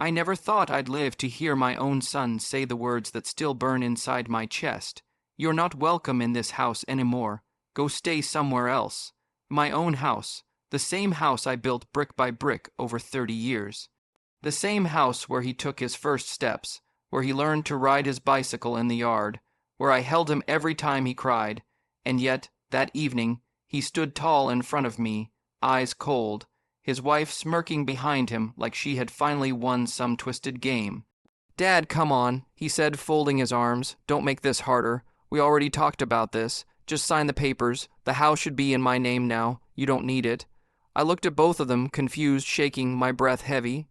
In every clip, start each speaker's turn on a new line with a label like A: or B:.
A: I never thought I'd live to hear my own son say the words that still burn inside my chest. You're not welcome in this house anymore. Go stay somewhere else. My own house, the same house I built brick by brick over 30 years. The same house where he took his first steps, where he learned to ride his bicycle in the yard, where I held him every time he cried, and yet, that evening, he stood tall in front of me, eyes cold, his wife smirking behind him like she had finally won some twisted game. "Dad, come on," he said, folding his arms. "Don't make this harder. We already talked about this. Just sign the papers. The house should be in my name now. You don't need it." I looked at both of them, confused, shaking, my breath heavy.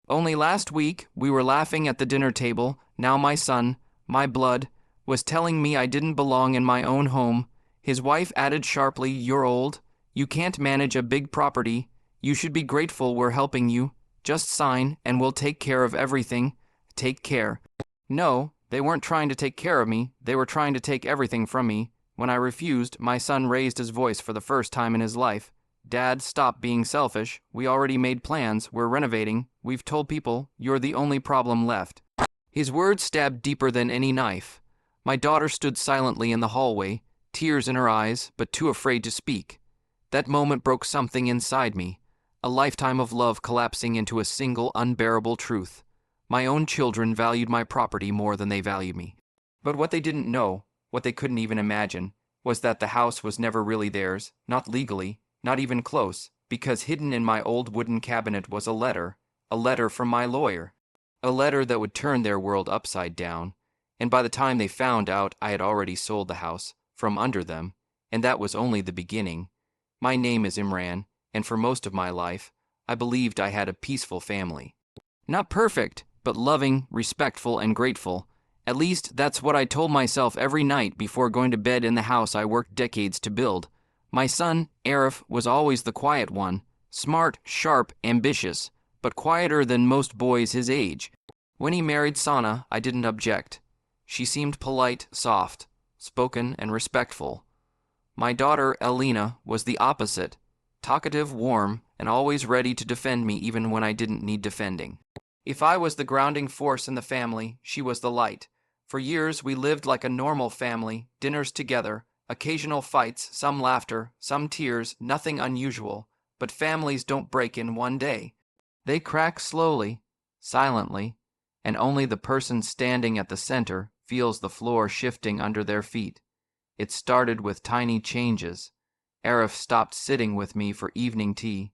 A: Only last week, we were laughing at the dinner table. Now my son, my blood, was telling me I didn't belong in my own home. His wife added sharply, "You're old. You can't manage a big property. You should be grateful we're helping you. Just sign, and we'll take care of everything. Take care." No, they weren't trying to take care of me. They were trying to take everything from me. When I refused, my son raised his voice for the first time in his life. "Dad, stop being selfish. We already made plans. We're renovating. We've told people you're the only problem left." His words stabbed deeper than any knife. My daughter stood silently in the hallway, tears in her eyes, but too afraid to speak. That moment broke something inside me, a lifetime of love collapsing into a single unbearable truth. My own children valued my property more than they value me. But what they didn't know, what they couldn't even imagine, was that the house was never really theirs, not legally, not even close, because hidden in my old wooden cabinet was a letter from my lawyer, a letter that would turn their world upside down. And by the time they found out, I had already sold the house, from under them, and that was only the beginning. My name is Imran, and for most of my life, I believed I had a peaceful family. Not perfect, but loving, respectful, and grateful. At least, that's what I told myself every night before going to bed in the house I worked decades to build. My son, Arif, was always the quiet one, smart, sharp, ambitious, but quieter than most boys his age. When he married Sana, I didn't object. She seemed polite, soft, spoken, and respectful. My daughter, Elena, was the opposite, talkative, warm, and always ready to defend me even when I didn't need defending. If I was the grounding force in the family, she was the light. For years, we lived like a normal family, dinners together, occasional fights, some laughter, some tears, nothing unusual. But families don't break in one day. They crack slowly, silently, and only the person standing at the center feels the floor shifting under their feet. It started with tiny changes. Arif stopped sitting with me for evening tea.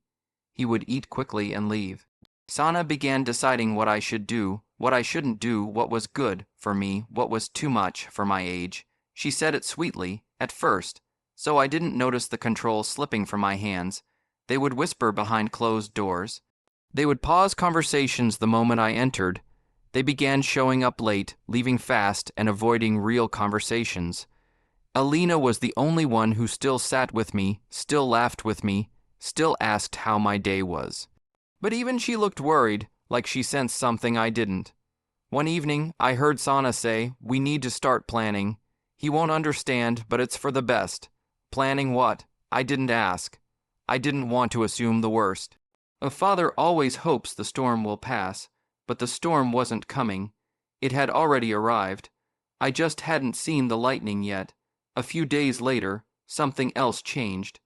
A: He would eat quickly and leave. Sana began deciding what I should do, what I shouldn't do, what was good for me, what was too much for my age. She said it sweetly, at first, so I didn't notice the control slipping from my hands. They would whisper behind closed doors. They would pause conversations the moment I entered. They began showing up late, leaving fast, and avoiding real conversations. Alina was the only one who still sat with me, still laughed with me, still asked how my day was. But even she looked worried, like she sensed something I didn't. One evening, I heard Sana say, "We need to start planning. He won't understand, but it's for the best." Planning what? I didn't ask. I didn't want to assume the worst. A father always hopes the storm will pass, but the storm wasn't coming. It had already arrived. I just hadn't seen the lightning yet. A few days later, something else changed.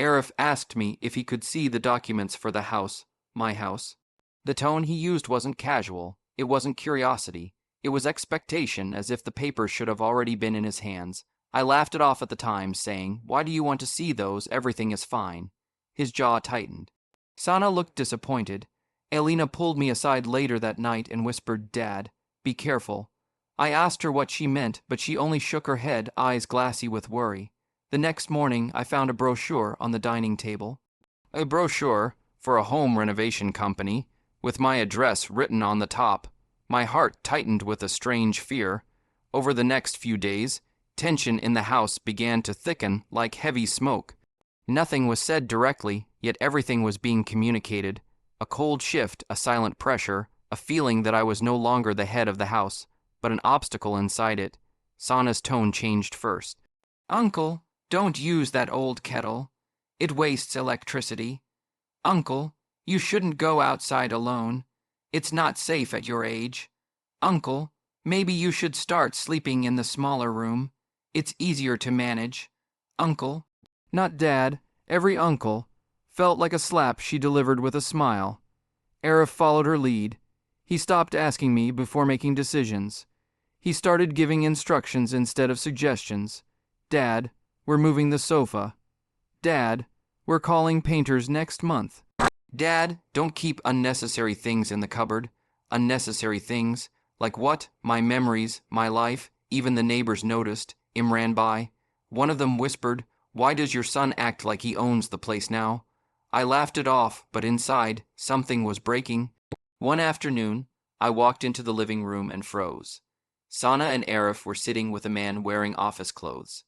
A: Arif asked me if he could see the documents for the house, my house. The tone he used wasn't casual. It wasn't curiosity. It was expectation, as if the papers should have already been in his hands. I laughed it off at the time, saying, "Why do you want to see those? Everything is fine." His jaw tightened. Sana looked disappointed. Elena pulled me aside later that night and whispered, "Dad, be careful." I asked her what she meant, but she only shook her head, eyes glassy with worry. The next morning, I found a brochure on the dining table. A brochure for a home renovation company, with my address written on the top. My heart tightened with a strange fear. Over the next few days, tension in the house began to thicken like heavy smoke. Nothing was said directly, yet everything was being communicated. A cold shift, a silent pressure, a feeling that I was no longer the head of the house, but an obstacle inside it. Sana's tone changed first. "Uncle, don't use that old kettle. It wastes electricity. Uncle, you shouldn't go outside alone. It's not safe at your age. Uncle, maybe you should start sleeping in the smaller room. It's easier to manage. Uncle, not Dad, every uncle, felt like a slap she delivered with a smile. Arif followed her lead. He stopped asking me before making decisions. He started giving instructions instead of suggestions. Dad, we're moving the sofa. Dad, we're calling painters next month. Dad, don't keep unnecessary things in the cupboard. Unnecessary things. Like what? My memories, my life, even the neighbors noticed. Im ran by. One of them whispered, "Why does your son act like he owns the place now?" I laughed it off, but inside, something was breaking. One afternoon, I walked into the living room and froze. Sana and Arif were sitting with a man wearing office clothes.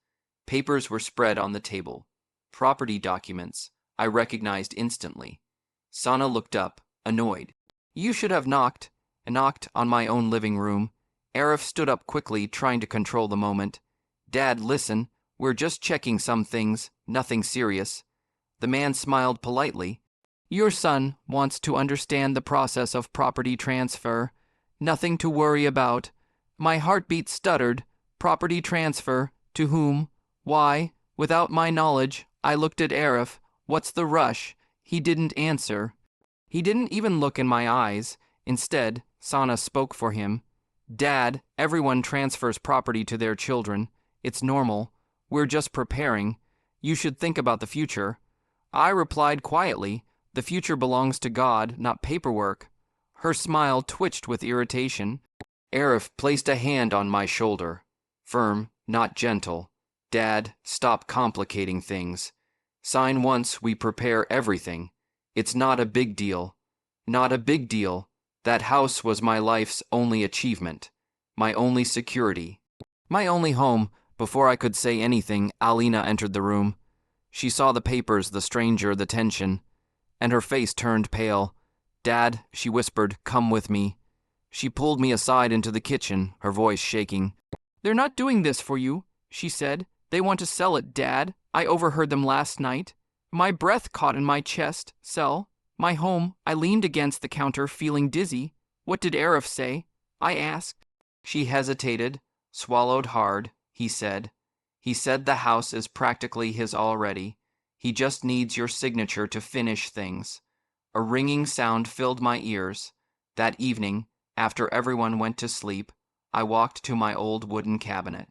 A: Papers were spread on the table. Property documents. I recognized instantly. Sana looked up, annoyed. "You should have knocked." I knocked on my own living room. Arif stood up quickly, trying to control the moment. "Dad, listen. We're just checking some things. Nothing serious." The man smiled politely. "Your son wants to understand the process of property transfer. Nothing to worry about." My heartbeat stuttered. Property transfer? To whom? Why? Without my knowledge, I looked at Arif. What's the rush? He didn't answer. He didn't even look in my eyes. Instead, Sana spoke for him. "Dad, everyone transfers property to their children. It's normal. We're just preparing. You should think about the future." I replied quietly, "The future belongs to God, not paperwork." Her smile twitched with irritation. Arif placed a hand on my shoulder. Firm, not gentle. "Dad, stop complicating things. Sign once, we prepare everything. It's not a big deal." Not a big deal. That house was my life's only achievement. My only security. My only home. Before I could say anything, Alina entered the room. She saw the papers, the stranger, the tension, and her face turned pale. "Dad," she whispered, "come with me." She pulled me aside into the kitchen, her voice shaking. "They're not doing this for you," she said. "They want to sell it, Dad. I overheard them last night." My breath caught in my chest. "Sell? My home." I leaned against the counter, feeling dizzy. "What did Arif say?" I asked. She hesitated, swallowed hard. "He said the house is practically his already. He just needs your signature to finish things." A ringing sound filled my ears. That evening, after everyone went to sleep, I walked to my old wooden cabinet.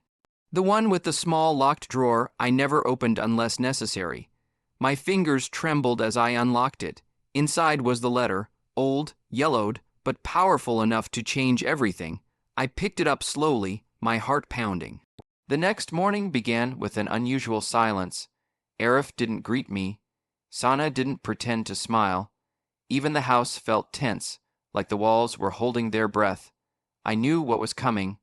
A: The one with the small locked drawer I never opened unless necessary. My fingers trembled as I unlocked it. Inside was the letter, old, yellowed, but powerful enough to change everything. I picked it up slowly, my heart pounding. The next morning began with an unusual silence. Arif didn't greet me. Sana didn't pretend to smile. Even the house felt tense, like the walls were holding their breath. I knew what was coming.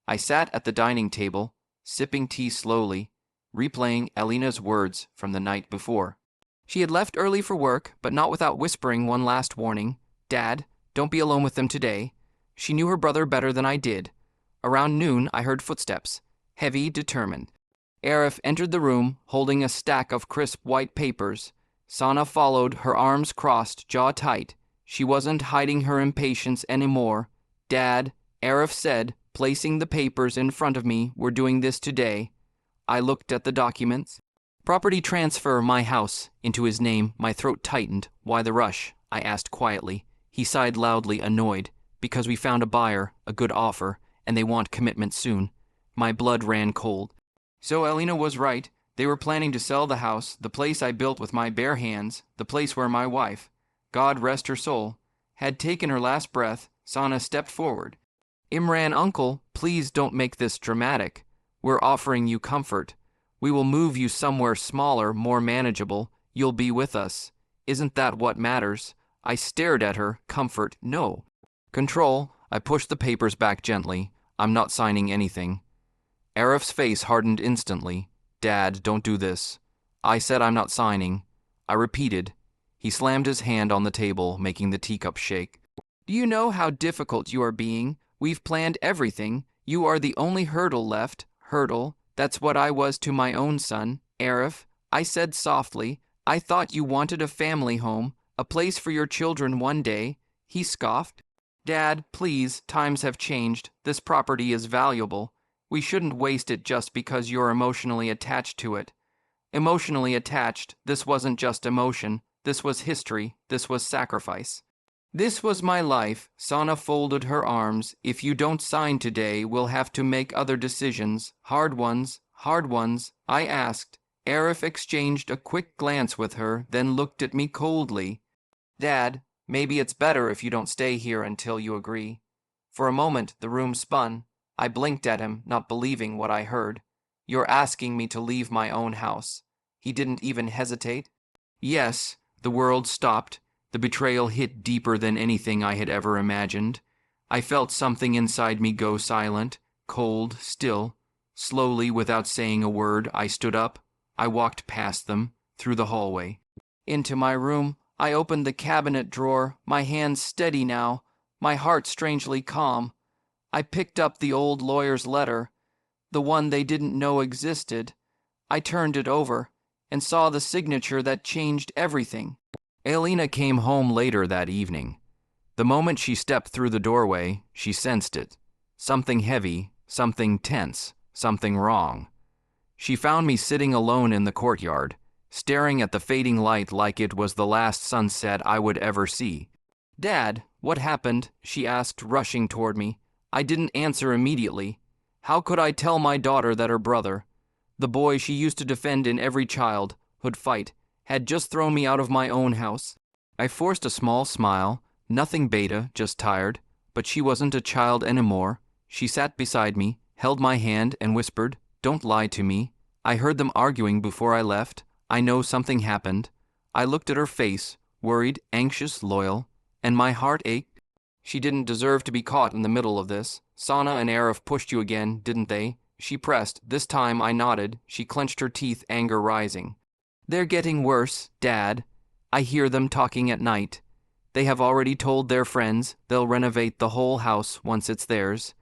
A: I sat at the dining table, sipping tea slowly, replaying Alina's words from the night before. She had left early for work, but not without whispering one last warning. "Dad, don't be alone with them today." She knew her brother better than I did. Around noon, I heard footsteps, heavy, determined. Arif entered the room, holding a stack of crisp white papers. Sana followed, her arms crossed, jaw tight. She wasn't hiding her impatience anymore. "Dad," Arif said, placing the papers in front of me, "we're doing this today." I looked at the documents. "Property transfer my house into his name." My throat tightened. "Why the rush?" I asked quietly. He sighed loudly, annoyed. "Because we found a buyer, a good offer, and they want commitment soon." My blood ran cold. So Alina was right. They were planning to sell the house, the place I built with my bare hands, the place where my wife, God rest her soul, had taken her last breath. Sana stepped forward. "Imran, uncle, please don't make this dramatic. We're offering you comfort. We will move you somewhere smaller, more manageable. You'll be with us. Isn't that what matters?" I stared at her. Comfort, no. Control. I pushed the papers back gently. "I'm not signing anything." Arif's face hardened instantly. "Dad, don't do this." I said I'm not signing. I repeated. He slammed his hand on the table, making the teacup shake. "Do you know how difficult you are being? We've planned everything. You are the only hurdle left. Hurdle. That's what I was to my own son. Arif," I said softly, "I thought you wanted a family home, a place for your children one day." He scoffed. Dad, please, times have changed. This property is valuable. We shouldn't waste it just because you're emotionally attached to it. Emotionally attached, this wasn't just emotion. This was history. This was sacrifice. This was my life. Sana folded her arms. If you don't sign today, we'll have to make other decisions. Hard ones. Hard ones. I asked. Arif exchanged a quick glance with her, then looked at me coldly. Dad, maybe it's better if you don't stay here until you agree. For a moment, the room spun. I blinked at him, not believing what I heard. You're asking me to leave my own house. He didn't even hesitate. Yes, the world stopped. The betrayal hit deeper than anything I had ever imagined. I felt something inside me go silent, cold, still. Slowly, without saying a word, I stood up. I walked past them, through the hallway. Into my room, I opened the cabinet drawer, my hands steady now, my heart strangely calm. I picked up the old lawyer's letter, the one they didn't know existed. I turned it over, and saw the signature that changed everything. Alina came home later that evening. The moment she stepped through the doorway, she sensed it. Something heavy, something tense, something wrong. She found me sitting alone in the courtyard, staring at the fading light like it was the last sunset I would ever see. Dad, what happened? She asked, rushing toward me. I didn't answer immediately. How could I tell my daughter that her brother, the boy she used to defend in every childhood fight, had just thrown me out of my own house? I forced a small smile, nothing beta, just tired, but she wasn't a child anymore. She sat beside me, held my hand, and whispered, Don't lie to me. I heard them arguing before I left. I know something happened. I looked at her face, worried, anxious, loyal, and my heart ached. She didn't deserve to be caught in the middle of this. Sana and Arif pushed you again, didn't they? She pressed. This time I nodded. She clenched her teeth, anger rising. They're getting worse, Dad. I hear them talking at night. They have already told their friends they'll renovate the whole house once it's theirs.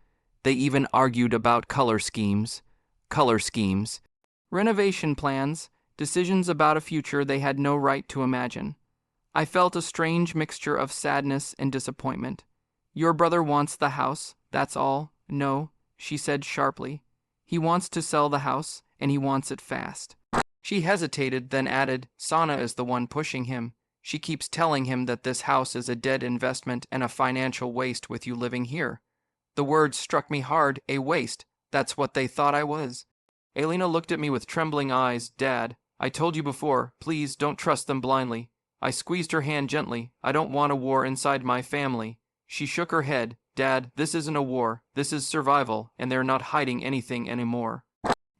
A: They even argued about color schemes. Color schemes. Renovation plans. Decisions about a future they had no right to imagine. I felt a strange mixture of sadness and disappointment. Your brother wants the house, that's all. No, she said sharply. He wants to sell the house, and he wants it fast. She hesitated, then added, Sana is the one pushing him. She keeps telling him that this house is a dead investment and a financial waste with you living here. The words struck me hard, a waste. That's what they thought I was. Alina looked at me with trembling eyes. Dad, I told you before, please don't trust them blindly. I squeezed her hand gently. I don't want a war inside my family. She shook her head. Dad, this isn't a war. This is survival, and they're not hiding anything anymore.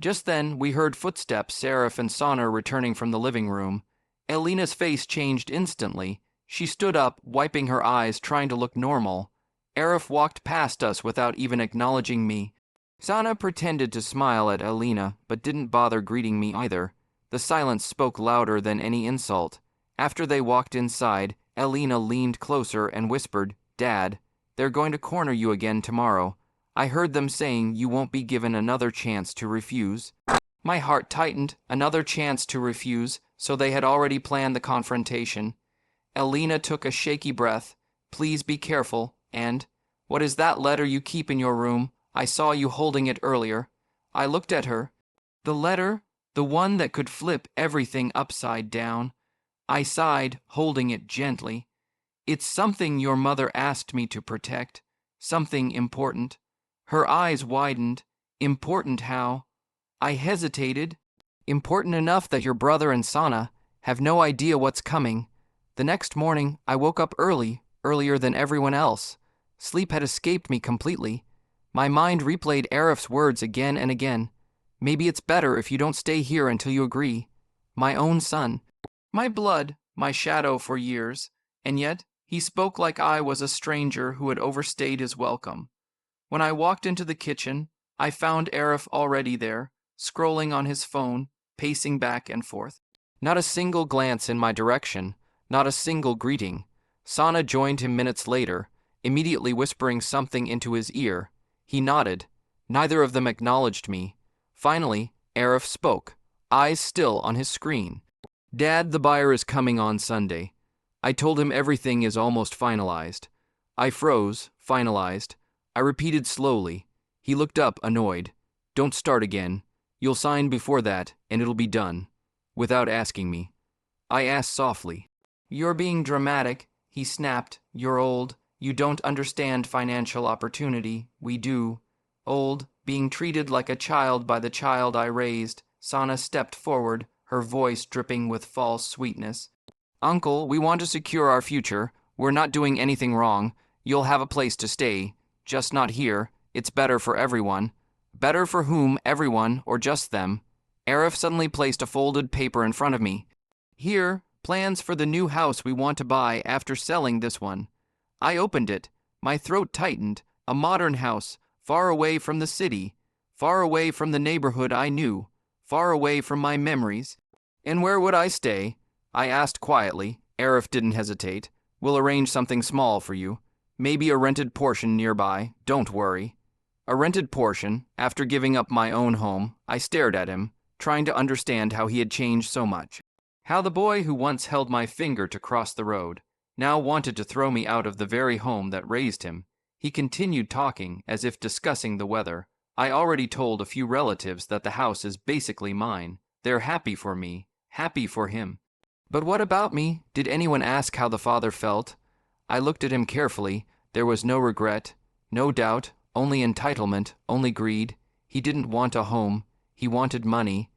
A: Just then, we heard footsteps, Seraph and Sana returning from the living room. Alina's face changed instantly. She stood up, wiping her eyes, trying to look normal. Arif walked past us without even acknowledging me. Sana pretended to smile at Alina, but didn't bother greeting me either. The silence spoke louder than any insult. After they walked inside, Alina leaned closer and whispered, Dad, they're going to corner you again tomorrow. I heard them saying you won't be given another chance to refuse. My heart tightened. Another chance to refuse, so they had already planned the confrontation. Alina took a shaky breath. Please be careful, and, what is that letter you keep in your room? I saw you holding it earlier. I looked at her. The letter, the one that could flip everything upside down. I sighed, holding it gently. It's something your mother asked me to protect. Something important. Her eyes widened. Important how? I hesitated. Important enough that your brother and Sana have no idea what's coming. The next morning, I woke up early, earlier than everyone else. Sleep had escaped me completely. My mind replayed Arif's words again and again. Maybe it's better if you don't stay here until you agree. My own son. My blood, my shadow for years. And yet, he spoke like I was a stranger who had overstayed his welcome. When I walked into the kitchen, I found Arif already there, scrolling on his phone, pacing back and forth. Not a single glance in my direction, not a single greeting. Sana joined him minutes later, immediately whispering something into his ear. He nodded. Neither of them acknowledged me. Finally, Arif spoke, eyes still on his screen. Dad, the buyer is coming on Sunday. I told him everything is almost finalized. I froze, finalized. I repeated slowly. He looked up, annoyed. Don't start again. You'll sign before that, and it'll be done. Without asking me. I asked softly. You're being dramatic, he snapped. You're old. You don't understand financial opportunity. We do. Old, being treated like a child by the child I raised. Sana stepped forward, her voice dripping with false sweetness. Uncle, we want to secure our future. We're not doing anything wrong. You'll have a place to stay. Just not here. It's better for everyone. Better for whom, everyone, or just them? Arif suddenly placed a folded paper in front of me. Here, plans for the new house we want to buy after selling this one. I opened it. My throat tightened. A modern house, far away from the city, far away from the neighborhood I knew, far away from my memories. And where would I stay? I asked quietly. Arif didn't hesitate. We'll arrange something small for you. Maybe a rented portion nearby. Don't worry. A rented portion. After giving up my own home, I stared at him, trying to understand how he had changed so much. How the boy who once held my finger to cross the road now wanted to throw me out of the very home that raised him. He continued talking, as if discussing the weather. I already told a few relatives that the house is basically mine. They're happy for me, happy for him. But what about me? Did anyone ask how the father felt? I looked at him carefully. There was no regret, no doubt, only entitlement, only greed. He didn't want a home. He wanted money.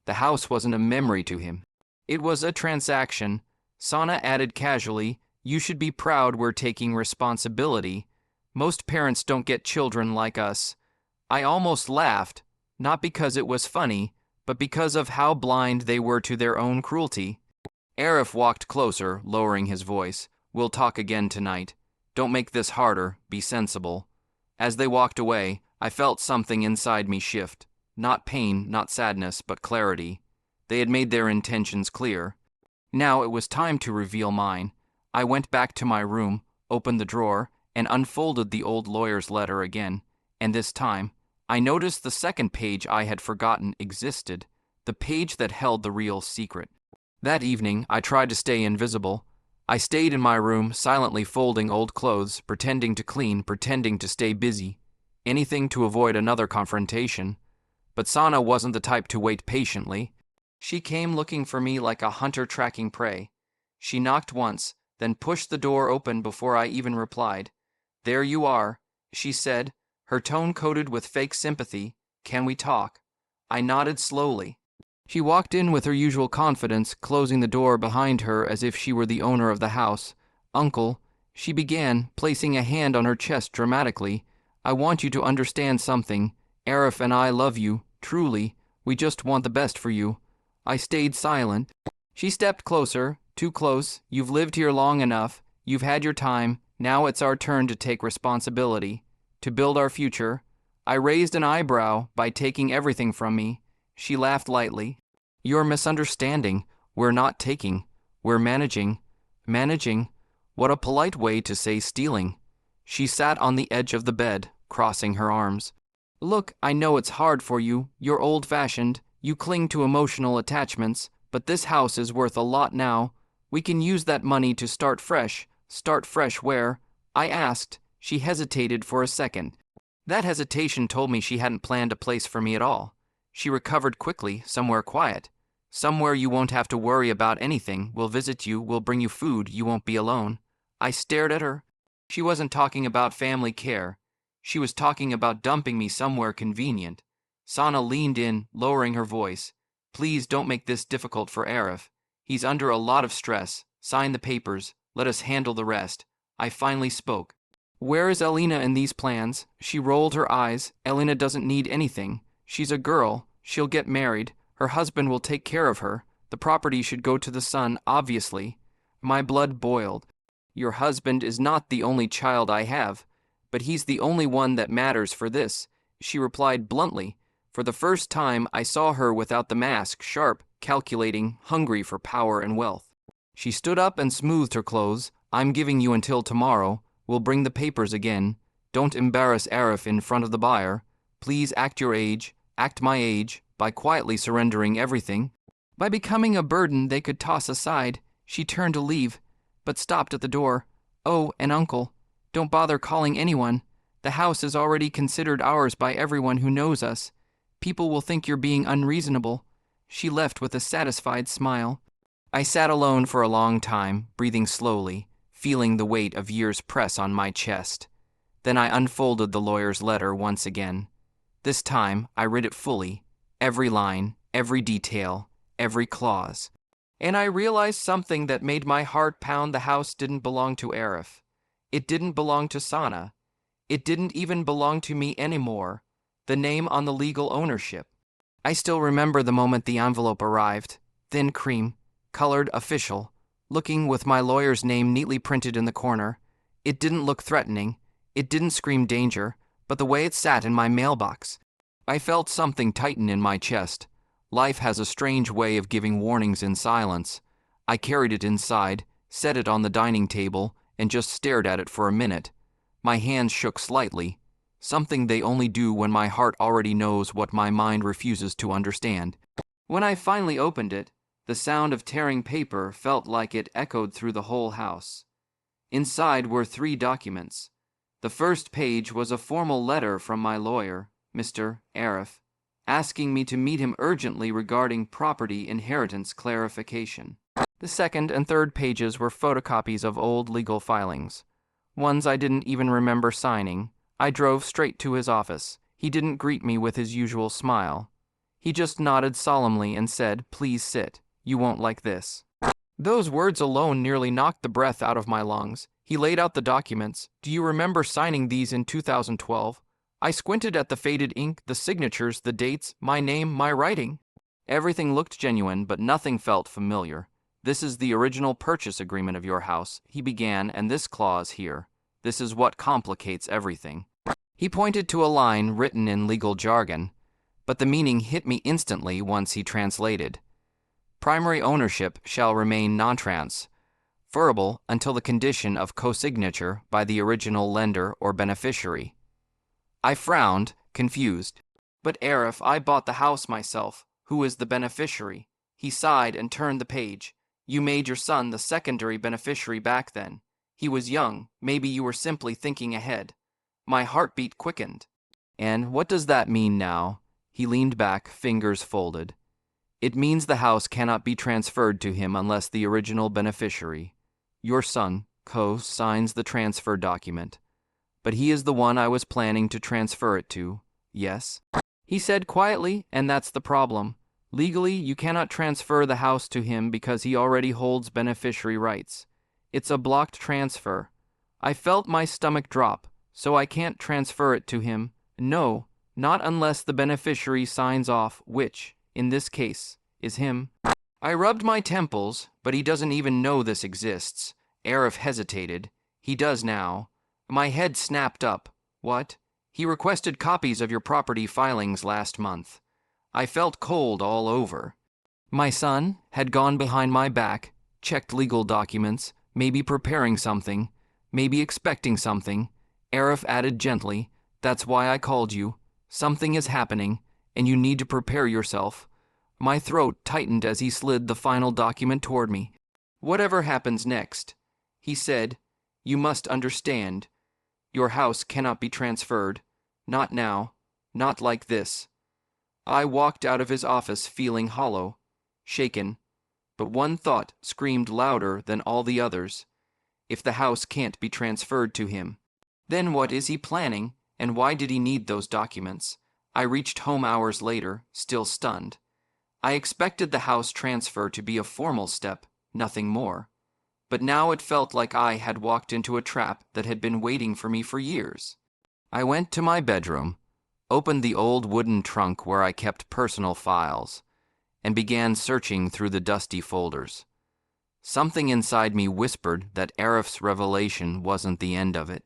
A: The house wasn't a memory to him. It was a transaction. Sana added casually, you should be proud we're taking responsibility. Most parents don't get children like us. I almost laughed, not because it was funny, but because of how blind they were to their own cruelty. Arif walked closer, lowering his voice. We'll talk again tonight. Don't make this harder. Be sensible. As they walked away, I felt something inside me shift. Not pain, not sadness, but clarity. They had made their intentions clear. Now it was time to reveal mine. I went back to my room, opened the drawer, and unfolded the old lawyer's letter again. And this time, I noticed the second page I had forgotten existed, the page that held the real secret. That evening, I tried to stay invisible. I stayed in my room, silently folding old clothes, pretending to clean, pretending to stay busy. Anything to avoid another confrontation. But Sana wasn't the type to wait patiently. She came looking for me like a hunter tracking prey. She knocked once, then pushed the door open before I even replied. There you are, she said, her tone coated with fake sympathy. Can we talk? I nodded slowly. She walked in with her usual confidence, closing the door behind her as if she were the owner of the house. Uncle, she began, placing a hand on her chest dramatically. I want you to understand something. Arif and I love you, truly. We just want the best for you. I stayed silent. She stepped closer, too close. You've lived here long enough. You've had your time. Now it's our turn to take responsibility, to build our future. I raised an eyebrow by taking everything from me. She laughed lightly. You're misunderstanding. We're not taking. We're managing. Managing? What a polite way to say stealing. She sat on the edge of the bed, crossing her arms. Look, I know it's hard for you. You're old-fashioned. You cling to emotional attachments. But this house is worth a lot now. We can use that money to start fresh. Start fresh where? I asked. She hesitated for a second. That hesitation told me she hadn't planned a place for me at all. She recovered quickly, somewhere quiet. Somewhere you won't have to worry about anything. We'll visit you, we'll bring you food, you won't be alone. I stared at her. She wasn't talking about family care. She was talking about dumping me somewhere convenient. Sana leaned in, lowering her voice. Please don't make this difficult for Arif. He's under a lot of stress. Sign the papers. Let us handle the rest. I finally spoke. Where is Elena in these plans? She rolled her eyes. Elena doesn't need anything. She's a girl. She'll get married. Her husband will take care of her. The property should go to the son, obviously. My blood boiled. Your husband is not the only child I have, but he's the only one that matters for this, she replied bluntly. For the first time, I saw her without the mask, sharp, calculating, hungry for power and wealth. She stood up and smoothed her clothes. I'm giving you until tomorrow. We'll bring the papers again. Don't embarrass Arif in front of the buyer. Please act your age, act my age, by quietly surrendering everything. By becoming a burden they could toss aside. She turned to leave, but stopped at the door. Oh, and uncle. Don't bother calling anyone. The house is already considered ours by everyone who knows us. People will think you're being unreasonable." She left with a satisfied smile. I sat alone for a long time, breathing slowly, feeling the weight of years press on my chest. Then I unfolded the lawyer's letter once again. This time I read it fully, every line, every detail, every clause. And I realized something that made my heart pound. The house didn't belong to Arif. It didn't belong to Sana. It didn't even belong to me anymore. The name on the legal ownership. I still remember the moment the envelope arrived. Thin cream, colored official, looking with my lawyer's name neatly printed in the corner. It didn't look threatening. It didn't scream danger, but the way it sat in my mailbox. I felt something tighten in my chest. Life has a strange way of giving warnings in silence. I carried it inside, set it on the dining table, and just stared at it for a minute. My hands shook slightly, something they only do when my heart already knows what my mind refuses to understand. When I finally opened it, the sound of tearing paper felt like it echoed through the whole house. Inside were 3 documents. The first page was a formal letter from my lawyer, Mr. Arif, asking me to meet him urgently regarding property inheritance clarification. The second and third pages were photocopies of old legal filings, ones I didn't even remember signing. I drove straight to his office. He didn't greet me with his usual smile. He just nodded solemnly and said, "Please sit. You won't like this." Those words alone nearly knocked the breath out of my lungs. He laid out the documents. "Do you remember signing these in 2012? I squinted at the faded ink, the signatures, the dates, my name, my writing. Everything looked genuine, but nothing felt familiar. "This is the original purchase agreement of your house," he began, "and this clause here. This is what complicates everything." He pointed to a line written in legal jargon, but the meaning hit me instantly once he translated. "Primary ownership shall remain non-transferable until the condition of co-signature by the original lender or beneficiary." I frowned, confused. "But Arif, I bought the house myself. Who is the beneficiary?" He sighed and turned the page. "You made your son the secondary beneficiary back then. He was young. Maybe you were simply thinking ahead." My heartbeat quickened. "And what does that mean now?" He leaned back, fingers folded. "It means the house cannot be transferred to him unless the original beneficiary, your son, signs the transfer document. But he is the one I was planning to transfer it to, yes?" He said quietly, "And that's the problem. Legally, you cannot transfer the house to him because he already holds beneficiary rights. It's a blocked transfer. I felt my stomach drop, so I can't transfer it to him. No, not unless the beneficiary signs off, which, in this case, is him." I rubbed my temples, but he doesn't even know this exists. Arif hesitated. He does now. My head snapped up. "What?" "He requested copies of your property filings last month." I felt cold all over. My son had gone behind my back, checked legal documents, maybe preparing something, maybe expecting something. Arif added gently, "That's why I called you. Something is happening, and you need to prepare yourself." My throat tightened as he slid the final document toward me. "Whatever happens next," he said, "you must understand. Your house cannot be transferred. Not now. Not like this." I walked out of his office feeling hollow, shaken, but one thought screamed louder than all the others. If the house can't be transferred to him, then what is he planning, and why did he need those documents? I reached home hours later, still stunned. I expected the house transfer to be a formal step, nothing more. But now it felt like I had walked into a trap that had been waiting for me for years. I went to my bedroom, opened the old wooden trunk where I kept personal files, and began searching through the dusty folders. Something inside me whispered that Arif's revelation wasn't the end of it.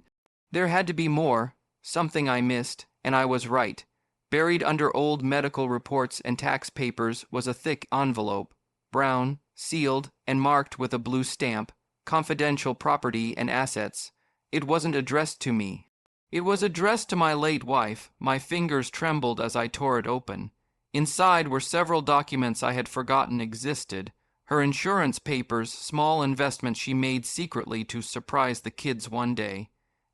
A: There had to be more, something I missed, and I was right. Buried under old medical reports and tax papers was a thick envelope, brown, sealed, and marked with a blue stamp, "Confidential Property and Assets." It wasn't addressed to me. It was addressed to my late wife. My fingers trembled as I tore it open. Inside were several documents I had forgotten existed. Her insurance papers, small investments she made secretly to surprise the kids one day,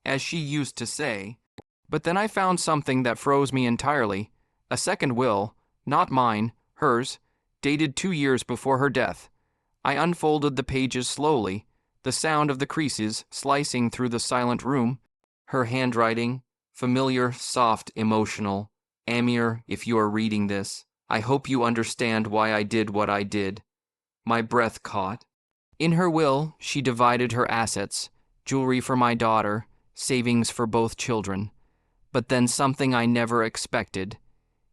A: as she used to say. But then I found something that froze me entirely. A second will, not mine, hers, dated 2 years before her death. I unfolded the pages slowly, the sound of the creases slicing through the silent room. Her handwriting, familiar, soft, emotional. Amir, if you are reading this, I hope you understand why I did what I did. My breath caught. In her will, she divided her assets, jewelry for my daughter, savings for both children. But then something I never expected.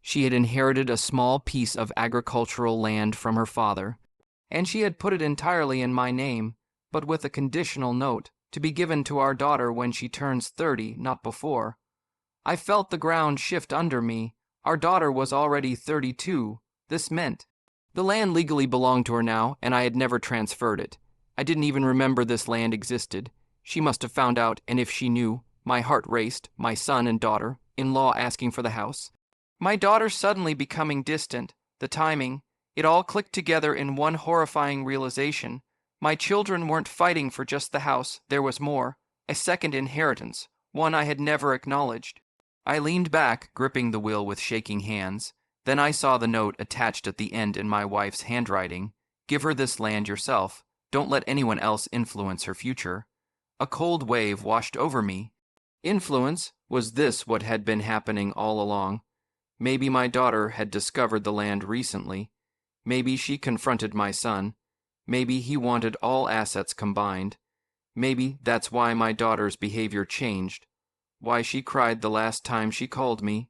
A: She had inherited a small piece of agricultural land from her father, and she had put it entirely in my name, but with a conditional note, to be given to our daughter when she turns 30, not before. I felt the ground shift under me. Our daughter was already 32. This meant the land legally belonged to her now, and I had never transferred it. I didn't even remember this land existed. She must have found out, and if she knew, my heart raced, my son and daughter-in-law asking for the house. My daughter suddenly becoming distant, the timing, it all clicked together in one horrifying realization. My children weren't fighting for just the house, there was more, a second inheritance, one I had never acknowledged. I leaned back, gripping the will with shaking hands. Then I saw the note attached at the end in my wife's handwriting. Give her this land yourself. Don't let anyone else influence her future. A cold wave washed over me. Influence? Was this what had been happening all along? Maybe my daughter had discovered the land recently. Maybe she confronted my son. Maybe he wanted all assets combined. Maybe that's why my daughter's behavior changed. Why she cried the last time she called me.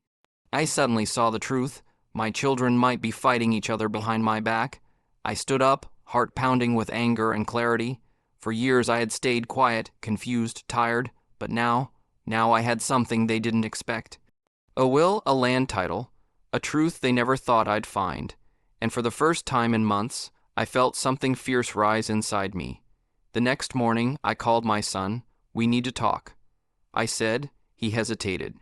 A: I suddenly saw the truth. My children might be fighting each other behind my back. I stood up, heart pounding with anger and clarity. For years I had stayed quiet, confused, tired, but now I had something they didn't expect. A will, a land title, a truth they never thought I'd find. And for the first time in months, I felt something fierce rise inside me. The next morning, I called my son. We need to talk. I said. He hesitated.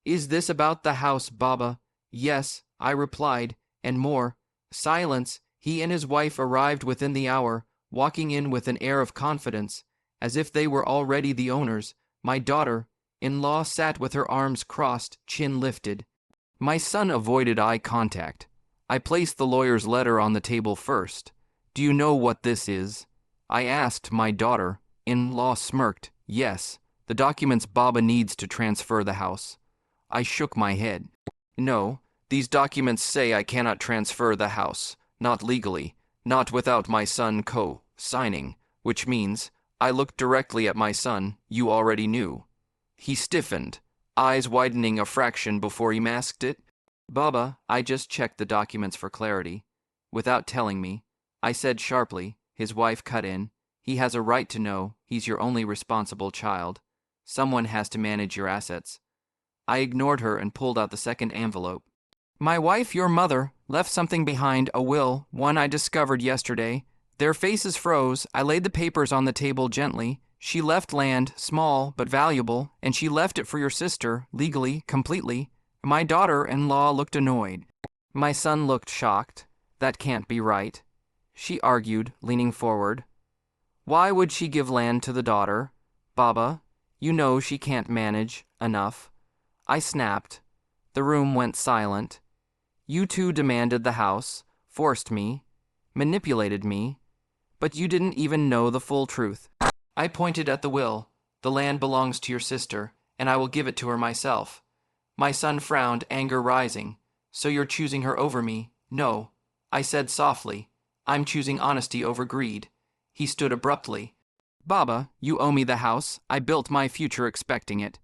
A: Is this about the house, Baba? Yes, I replied, and more. Silence. He and his wife arrived within the hour, walking in with an air of confidence, as if they were already the owners. My daughter-in-law sat with her arms crossed, chin lifted. My son avoided eye contact. I placed the lawyer's letter on the table first. Do you know what this is? I asked. My daughter-in-law smirked. Yes, the documents Baba needs to transfer the house. I shook my head. No, these documents say I cannot transfer the house. Not legally, not without my son co-signing, which means I looked directly at my son. You already knew. He stiffened, eyes widening a fraction before he masked it. Baba, I just checked the documents for clarity. Without telling me, I said sharply. His wife cut in. He has a right to know. He's your only responsible child. Someone has to manage your assets. I ignored her and pulled out the second envelope. My wife, your mother, left something behind, a will, one I discovered yesterday. Their faces froze. I laid the papers on the table gently. She left land, small but valuable, and she left it for your sister, legally, completely. My daughter-in-law looked annoyed. My son looked shocked. That can't be right. She argued, leaning forward. Why would she give land to the daughter? Baba, you know she can't manage enough. I snapped. The room went silent. You two demanded the house, forced me, manipulated me, but you didn't even know the full truth. I pointed at the will. The land belongs to your sister, and I will give it to her myself. My son frowned, anger rising. So you're choosing her over me? No. I said softly. I'm choosing honesty over greed. He stood abruptly. Baba, you owe me the house. I built my future expecting it.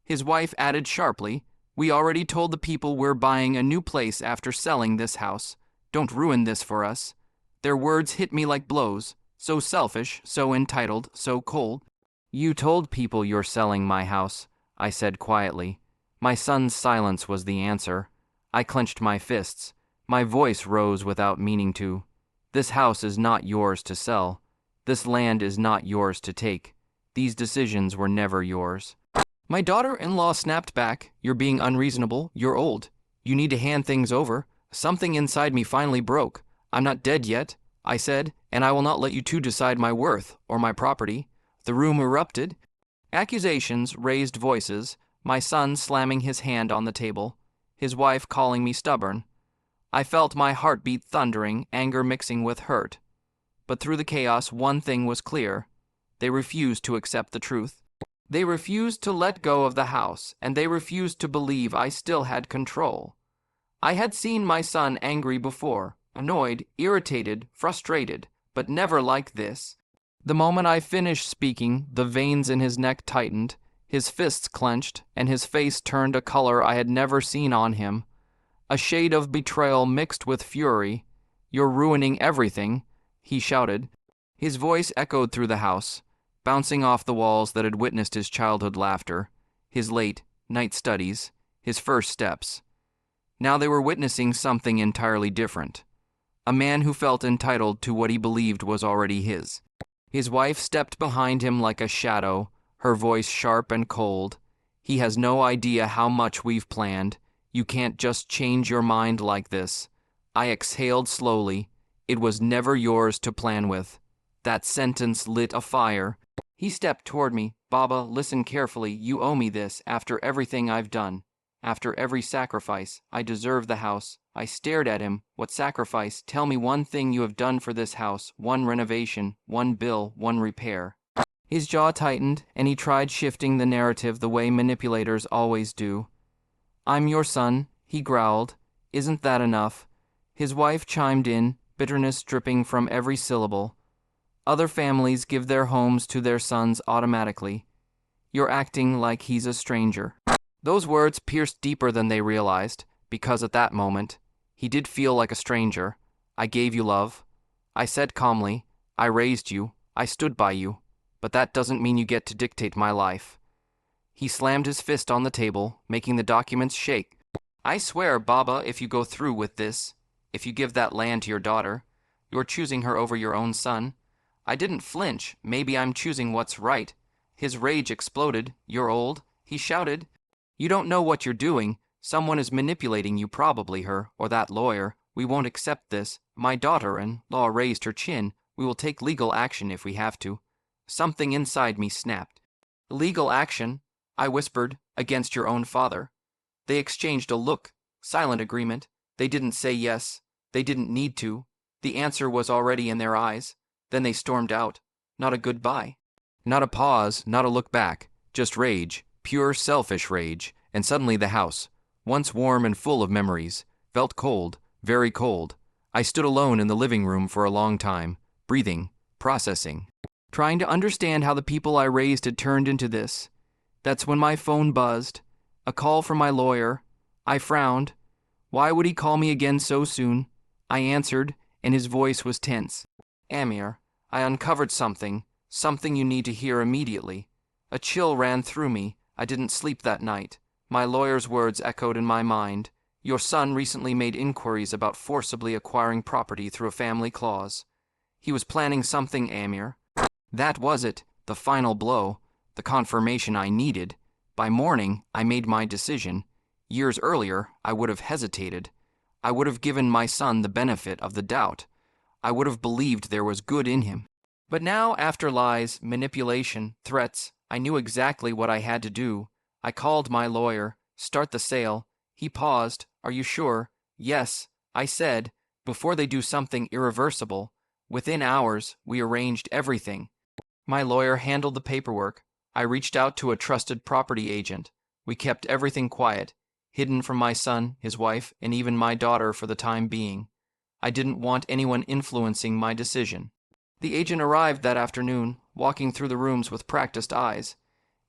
A: His wife added sharply. We already told the people we're buying a new place after selling this house. Don't ruin this for us. Their words hit me like blows. So selfish, so entitled, so cold. You told people you're selling my house, I said quietly. My son's silence was the answer. I clenched my fists. My voice rose without meaning to. This house is not yours to sell. This land is not yours to take. These decisions were never yours. My daughter-in-law snapped back. You're being unreasonable. You're old. You need to hand things over. Something inside me finally broke. I'm not dead yet, I said, and I will not let you two decide my worth or my property. The room erupted. Accusations, raised voices, my son slamming his hand on the table, his wife calling me stubborn. I felt my heartbeat thundering, anger mixing with hurt. But through the chaos, one thing was clear. They refused to accept the truth. They refused to let go of the house, and they refused to believe I still had control. I had seen my son angry before, annoyed, irritated, frustrated, but never like this. The moment I finished speaking, the veins in his neck tightened, his fists clenched, and his face turned a color I had never seen on him. A shade of betrayal mixed with fury. "You're ruining everything," he shouted. His voice echoed through the house, bouncing off the walls that had witnessed his childhood laughter, his late night studies, his first steps. Now they were witnessing something entirely different. A man who felt entitled to what he believed was already his. His wife stepped behind him like a shadow, her voice sharp and cold. "He has no idea how much we've planned. You can't just change your mind like this." I exhaled slowly. It was never yours to plan with. That sentence lit a fire. He stepped toward me. "Baba, listen carefully. You owe me this after everything I've done. After every sacrifice, I deserve the house." I stared at him. "What sacrifice? Tell me one thing you have done for this house, one renovation, one bill, one repair." His jaw tightened, and he tried shifting the narrative the way manipulators always do. "I'm your son," he growled. "Isn't that enough?" His wife chimed in, bitterness dripping from every syllable. "Other families give their homes to their sons automatically. You're acting like he's a stranger." Those words pierced deeper than they realized, because at that moment, he did feel like a stranger. "I gave you love." I said calmly, "I raised you. I stood by you. But that doesn't mean you get to dictate my life." He slammed his fist on the table, making the documents shake. "I swear, Baba, if you go through with this, if you give that land to your daughter, you're choosing her over your own son." I didn't flinch. "Maybe I'm choosing what's right." His rage exploded. "You're old," he shouted. "You don't know what you're doing. Someone is manipulating you, probably her, or that lawyer. We won't accept this." My daughter-in-law raised her chin. "We will take legal action if we have to." Something inside me snapped. "Legal action?" I whispered, "against your own father." They exchanged a look. Silent agreement. They didn't say yes. They didn't need to. The answer was already in their eyes. Then they stormed out. Not a goodbye. Not a pause, not a look back. Just rage. Pure, selfish rage. And suddenly the house, once warm and full of memories, felt cold, very cold. I stood alone in the living room for a long time, breathing, processing, trying to understand how the people I raised had turned into this. That's when my phone buzzed. A call from my lawyer. I frowned. Why would he call me again so soon? I answered, and his voice was tense. "Amir, I uncovered something you need to hear immediately." A chill ran through me. I didn't sleep that night. My lawyer's words echoed in my mind. "Your son recently made inquiries about forcibly acquiring property through a family clause. He was planning something, Amir." That was it, the final blow, the confirmation I needed. By morning, I made my decision. Years earlier, I would have hesitated. I would have given my son the benefit of the doubt. I would have believed there was good in him. But now, after lies, manipulation, threats, I knew exactly what I had to do. I called my lawyer. "Start the sale." He paused. "Are you sure?" "Yes," I said, "before they do something irreversible." Within hours, we arranged everything. My lawyer handled the paperwork. I reached out to a trusted property agent. We kept everything quiet, hidden from my son, his wife, and even my daughter for the time being. I didn't want anyone influencing my decision. The agent arrived that afternoon, walking through the rooms with practiced eyes.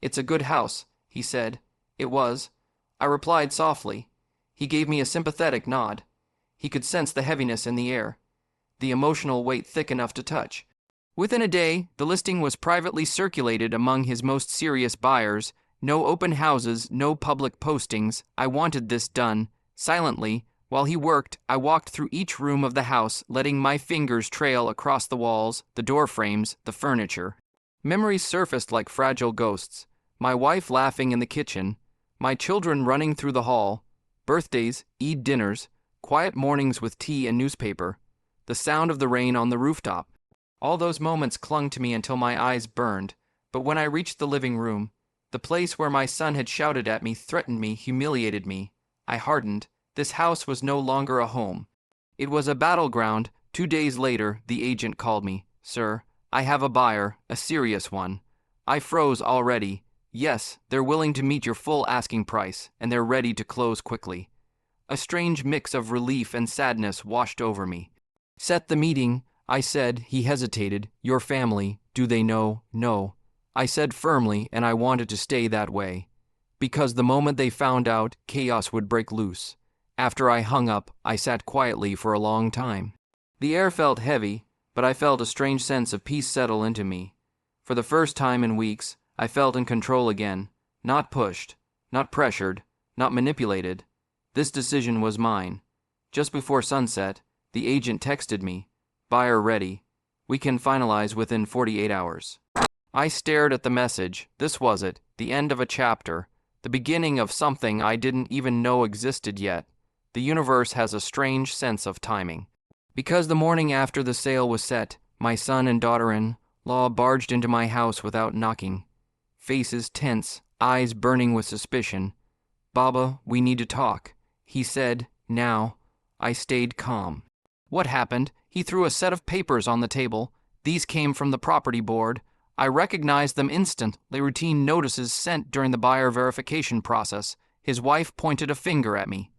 A: "It's a good house," he said. It was. I replied softly. He gave me a sympathetic nod. He could sense the heaviness in the air, the emotional weight thick enough to touch. Within a day, the listing was privately circulated among his most serious buyers. No open houses, no public postings. I wanted this done. Silently, while he worked, I walked through each room of the house, letting my fingers trail across the walls, the door frames, the furniture. Memories surfaced like fragile ghosts. My wife laughing in the kitchen, my children running through the hall, birthdays, Eid dinners, quiet mornings with tea and newspaper, the sound of the rain on the rooftop. All those moments clung to me until my eyes burned. But when I reached the living room, the place where my son had shouted at me, threatened me, humiliated me, I hardened. This house was no longer a home. It was a battleground. 2 days later, the agent called me. Sir, I have a buyer, a serious one. I froze already. Yes, they're willing to meet your full asking price, and they're ready to close quickly. A strange mix of relief and sadness washed over me. Set the meeting, I said. He hesitated. Your family, do they know? No. I said firmly, and I wanted to stay that way. Because the moment they found out, chaos would break loose. After I hung up, I sat quietly for a long time. The air felt heavy, but I felt a strange sense of peace settle into me. For the first time in weeks, I felt in control again, not pushed, not pressured, not manipulated. This decision was mine. Just before sunset, the agent texted me, "Buyer ready. We can finalize within 48 hours." I stared at the message. This was it, the end of a chapter, the beginning of something I didn't even know existed yet. The universe has a strange sense of timing. Because the morning after the sale was set, my son and daughter-in-law barged into my house without knocking. Faces tense, eyes burning with suspicion. "Baba, we need to talk," he said. Now, I stayed calm. What happened? He threw a set of papers on the table. These came from the property board. I recognized them instantly, routine notices sent during the buyer verification process. His wife pointed a finger at me.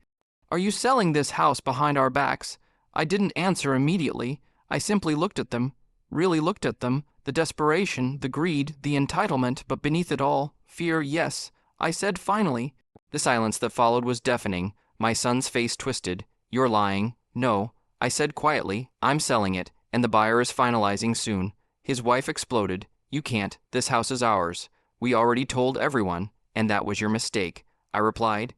A: "Are you selling this house behind our backs?" I didn't answer immediately. I simply looked at them, really looked at them, the desperation, the greed, the entitlement, but beneath it all, fear. "Yes," I said finally. The silence that followed was deafening. My son's face twisted. "You're lying." "No," I said quietly. "I'm selling it, and the buyer is finalizing soon." His wife exploded. "You can't. This house is ours. We already told everyone, and that was your mistake," I replied.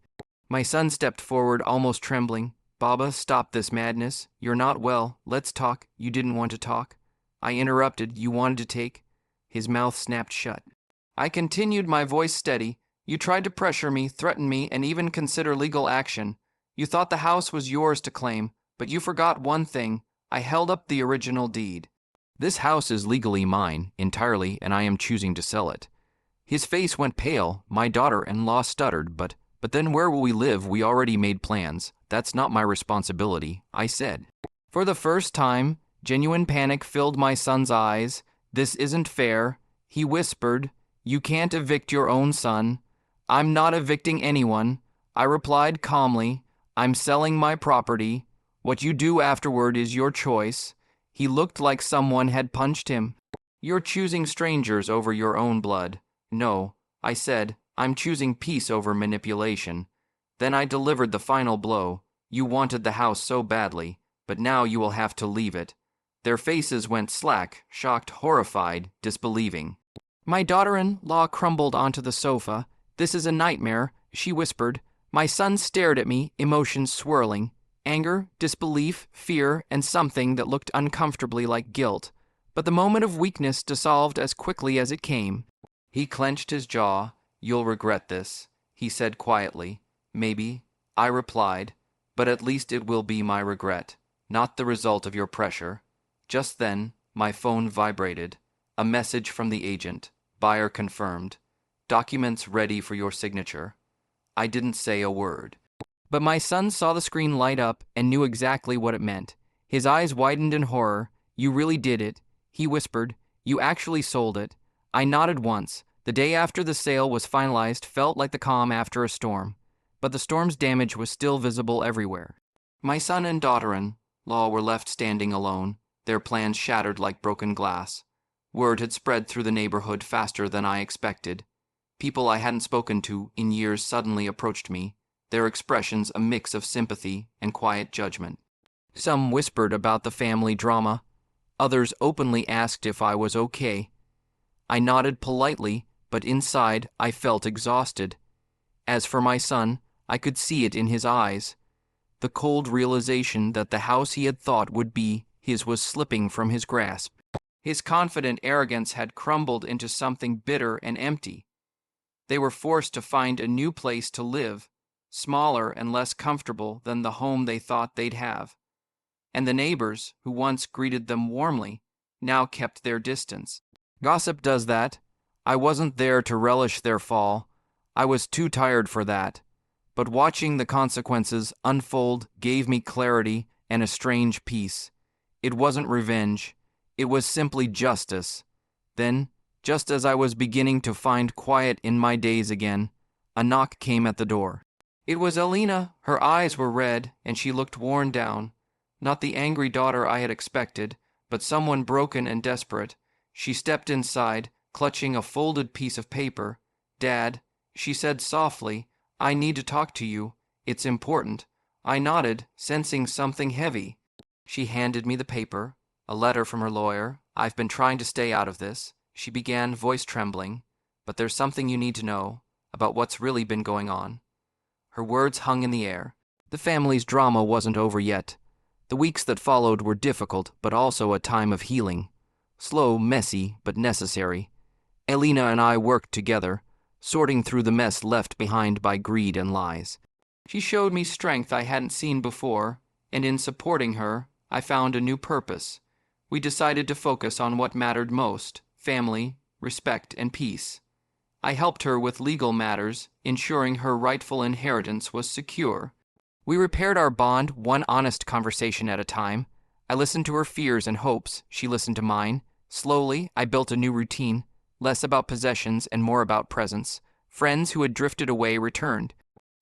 A: My son stepped forward, almost trembling. "Baba, stop this madness. You're not well. Let's talk." "You didn't want to talk." I interrupted. "You wanted to take." His mouth snapped shut. I continued, my voice steady. "You tried to pressure me, threaten me, and even consider legal action. You thought the house was yours to claim, but you forgot one thing. I held up the original deed. This house is legally mine, entirely, and I am choosing to sell it." His face went pale. My daughter-in-law stuttered, But then where will we live? We already made plans. That's not my responsibility," I said. For the first time, genuine panic filled my son's eyes. "This isn't fair," he whispered. "You can't evict your own son." "I'm not evicting anyone," I replied calmly. "I'm selling my property. What you do afterward is your choice." He looked like someone had punched him. "You're choosing strangers over your own blood." "No," I said. "I'm choosing peace over manipulation." Then I delivered the final blow. "You wanted the house so badly, but now you will have to leave it." Their faces went slack, shocked, horrified, disbelieving. My daughter-in-law crumbled onto the sofa. "This is a nightmare," she whispered. My son stared at me, emotions swirling. Anger, disbelief, fear, and something that looked uncomfortably like guilt. But the moment of weakness dissolved as quickly as it came. He clenched his jaw. "You'll regret this," he said quietly. "Maybe," I replied, "but at least it will be my regret, not the result of your pressure." Just then, my phone vibrated. A message from the agent. "Buyer confirmed. Documents ready for your signature." I didn't say a word. But my son saw the screen light up and knew exactly what it meant. His eyes widened in horror. "You really did it," he whispered. "You actually sold it." I nodded once. The day after the sale was finalized felt like the calm after a storm, but the storm's damage was still visible everywhere. My son and daughter-in-law were left standing alone, their plans shattered like broken glass. Word had spread through the neighborhood faster than I expected. People I hadn't spoken to in years suddenly approached me, their expressions a mix of sympathy and quiet judgment. Some whispered about the family drama. Others openly asked if I was okay. I nodded politely, but inside I felt exhausted. As for my son, I could see it in his eyes. The cold realization that the house he had thought would be his was slipping from his grasp. His confident arrogance had crumbled into something bitter and empty. They were forced to find a new place to live, smaller and less comfortable than the home they thought they'd have. And the neighbors, who once greeted them warmly, now kept their distance. Gossip does that. I wasn't there to relish their fall. I was too tired for that. But watching the consequences unfold gave me clarity and a strange peace. It wasn't revenge. It was simply justice. Then, just as I was beginning to find quiet in my days again, a knock came at the door. It was Alina. Her eyes were red, and she looked worn down. Not the angry daughter I had expected, but someone broken and desperate. She stepped inside, clutching a folded piece of paper. "Dad," she said softly, "I need to talk to you. It's important." I nodded, sensing something heavy. She handed me the paper, a letter from her lawyer. "I've been trying to stay out of this," she began, voice trembling, "but there's something you need to know about what's really been going on." Her words hung in the air. The family's drama wasn't over yet. The weeks that followed were difficult, but also a time of healing. Slow, messy, but necessary. Elena and I worked together, sorting through the mess left behind by greed and lies. She showed me strength I hadn't seen before, and in supporting her, I found a new purpose. We decided to focus on what mattered most: family, respect, and peace. I helped her with legal matters, ensuring her rightful inheritance was secure. We repaired our bond one honest conversation at a time. I listened to her fears and hopes. She listened to mine. Slowly, I built a new routine, less about possessions and more about presence. Friends who had drifted away returned.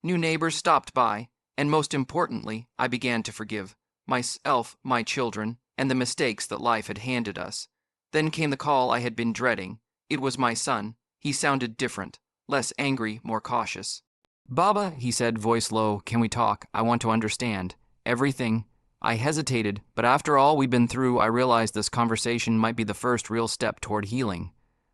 A: New neighbors stopped by, and most importantly, I began to forgive myself, my children, and the mistakes that life had handed us. Then came the call I had been dreading. It was my son. He sounded different, less angry, more cautious. "Baba," he said, voice low, "can we talk? I want to understand everything." I hesitated, but after all we'd been through, I realized this conversation might be the first real step toward healing.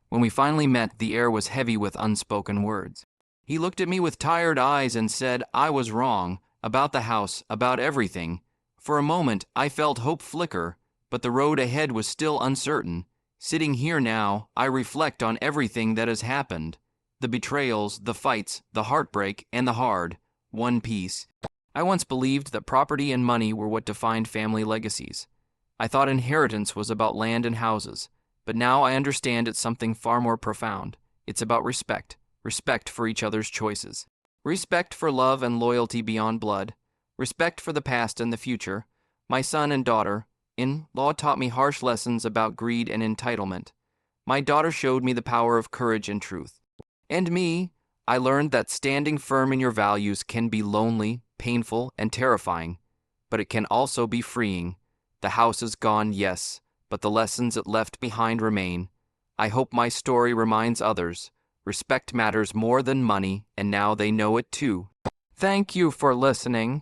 A: When we finally met, the air was heavy with unspoken words. He looked at me with tired eyes and said I was wrong, about the house, about everything. For a moment, I felt hope flicker, but the road ahead was still uncertain. Sitting here now, I reflect on everything that has happened. The betrayals, the fights, the heartbreak, and the hard, one piece. I once believed that property and money were what defined family legacies. I thought inheritance was about land and houses, but now I understand it's something far more profound. It's about respect, respect for each other's choices, respect for love and loyalty beyond blood, respect for the past and the future. My son and daughter-in-law taught me harsh lessons about greed and entitlement. My daughter showed me the power of courage and truth. And me, I learned that standing firm in your values can be lonely, painful, and terrifying, but it can also be freeing. The house is gone, yes, but the lessons it left behind remain. I hope my story reminds others. Respect matters more than money, and now they know it too. Thank you for listening.